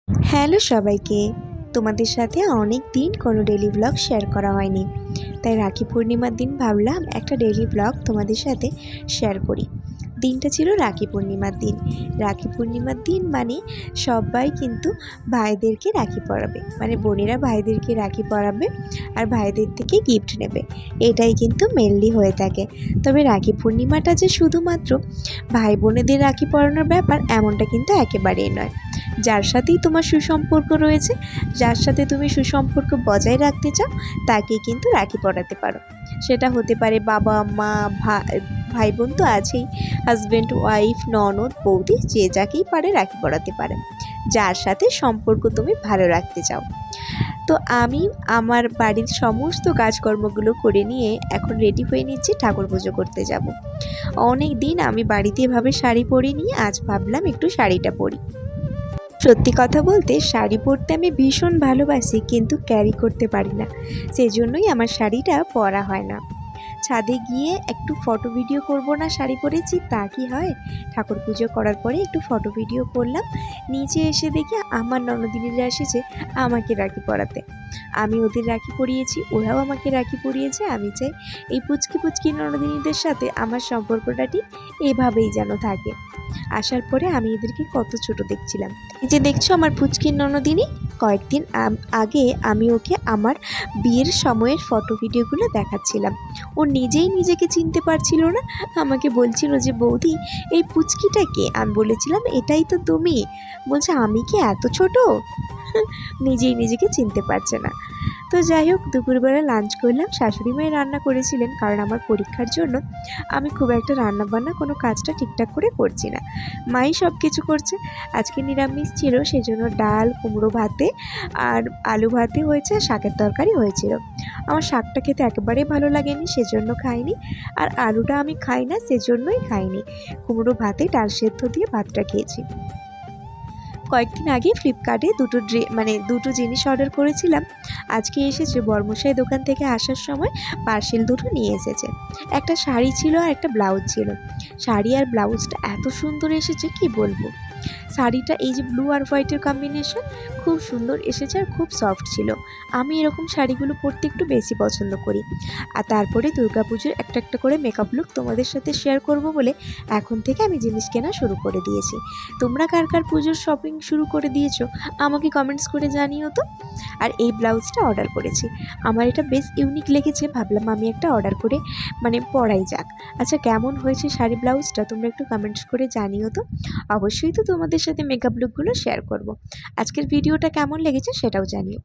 Hello সবাইকে, তোমাদের সাথে অনেক দিন কোনো ডেইলি ব্লগ শেয়ার করা হয়নি, তাই রাখি পূর্ণিমার দিন ভাবলাম একটা ডেইলি ব্লগ তোমাদের সাথে শেয়ার করি। দিনটা ছিল রাখি পূর্ণিমার দিন। রাখি পূর্ণিমার দিন মানে সবাই কিন্তু ভাইদেরকে রাখি পরাবে, মানে বোনেরা ভাইদেরকে রাখি পরাবে আর ভাইদের থেকে গিফট নেবে, এটাই কিন্তু মেনলি হয়ে থাকে। তবে রাখি পূর্ণিমাটা যে শুধুমাত্র ভাই বোনেদের রাখি পরানোর ব্যাপার এমনটা কিন্তু একেবারেই নয়। যার সাথেই তোমার সুসম্পর্ক রয়েছে, যার সাথে তুমি সুসম্পর্ক বজায় রাখতে চাও, তাকেই কিন্তু রাখি পরাতে পারো। সেটা হতে পারে বাবা মা, ভাই বোন তো আছেই, হাজব্যান্ড ওয়াইফ, ননদ বৌদি, যে যাকেই পারে রাখি পরাতে পারে, যার সাথে সম্পর্ক তুমি ভালো রাখতে চাও। তো আমি আমার বাড়ির সমস্ত কাজকর্মগুলো করে নিয়ে এখন রেডি হয়ে নিচ্ছি, ঠাকুর পুজো করতে যাব। অনেক দিন আমি বাড়িতে এভাবে শাড়ি পরিনি, আজ ভাবলাম একটু শাড়িটা পরি। সত্যি কথা বলতে শাড়ি পরতে আমি ভীষণ ভালোবাসি, কিন্তু ক্যারি করতে পারি না, সেই জন্যই আমার শাড়িটা পরা হয় না। ছাদে গিয়ে একটু ফটো ভিডিও করব না শাড়ি পরেছি, তা কি হয়? ঠাকুর পুজো করার পরে একটু ফটো ভিডিও করলাম, নিচে এসে দেখি আমার ননদিনীরা এসেছে আমাকে রাখি পরাতে। আমি ওদের রাখি পরিয়েছি, ওরাও আমাকে রাখি পরিয়েছে। আমি চাই এই পুচকি পুচকি ননদিনীদের সাথে আমার সম্পর্কটা ঠিক এভাবেই যেন থাকে। আসার পরে আমি এদেরকে কত ছোট দেখছিলাম। এই যে দেখছো আমার পুচকির ননদিনী, কয়েকদিন আগে আমি ওকে আমার বিয়ের সময়ের ফটো ভিডিওগুলো দেখাচ্ছিলাম। ও নিজেই নিজেকে চিনতে পারছিল না, আমাকে বলছিল যে বৌদি এই পুচকিটা কে? আমি বলেছিলাম এটাই তো তুমি। বলছে আমি কি এত ছোট? নিজেই নিজেকে চিনতে পারছে না। তো যাই হোক, দুপুরবেলা লাঞ্চ করলাম, শাশুড়ি মাই রান্না করেছিলেন, কারণ আমার পরীক্ষার জন্য আমি খুব একটা রান্না বান্না কোনো কাজটা ঠিকঠাক করে করছি না, মাই সব কিছু করছে। আজকে নিরামিষ ছিল, সেজন্য ডাল, কুমড়ো ভাতে আর আলু ভাতে হয়েছে, শাকের তরকারি হয়েছিল। আমার শাকটা খেতে একেবারেই ভালো লাগেনি, সেজন্য খাইনি, আর আলুটা আমি খাই না, সেজন্যই খাইনি। কুমড়ো ভাতে ডাল সেদ্ধ দিয়ে ভাতটা খেয়েছি। কয়েকদিন আগে ফ্লিপকার্টে দুটো জিনিস অর্ডার করেছিলাম, আজকে এসেছে। বর্মশাই দোকান থেকে আসার সময় পার্সেল দুটো নিয়ে এসেছে। একটা শাড়ি ছিল আর একটা ব্লাউজ ছিল। শাড়ি আর ব্লাউজটা এত সুন্দর এসেছে কি বলবো। শাড়িটা এই যে ব্লু আর হোয়াইটের কম্বিনেশন, খুব সুন্দর এসেছে আর খুব সফট ছিল। আমি এরকম শাড়িগুলো পরতে একটু বেশি পছন্দ করি। আর তারপরে দুর্গাপুজোর একটা একটা করে মেকআপ লুক তোমাদের সাথে শেয়ার করব বলে এখন থেকে আমি জিনিস কেনা শুরু করে দিয়েছি। তোমরা কার কার পুজোর শপিং শুরু করে দিয়েছো আমাকে কমেন্টস করে জানিও তো। আর এই ব্লাউজটা অর্ডার করেছি, আমার এটা বেশ ইউনিক লেগেছে, ভাবলাম আমি একটা অর্ডার করে পরাই যাক। আচ্ছা, কেমন হয়েছে শাড়ি ব্লাউজটা তোমরা একটু কমেন্টস করে জানিও তো। অবশ্যই তো তোমাদের সাথে মেকআপ লুকগুলো শেয়ার করব। আজকের ভিডিওটা কেমন লেগেছে সেটাও জানিও।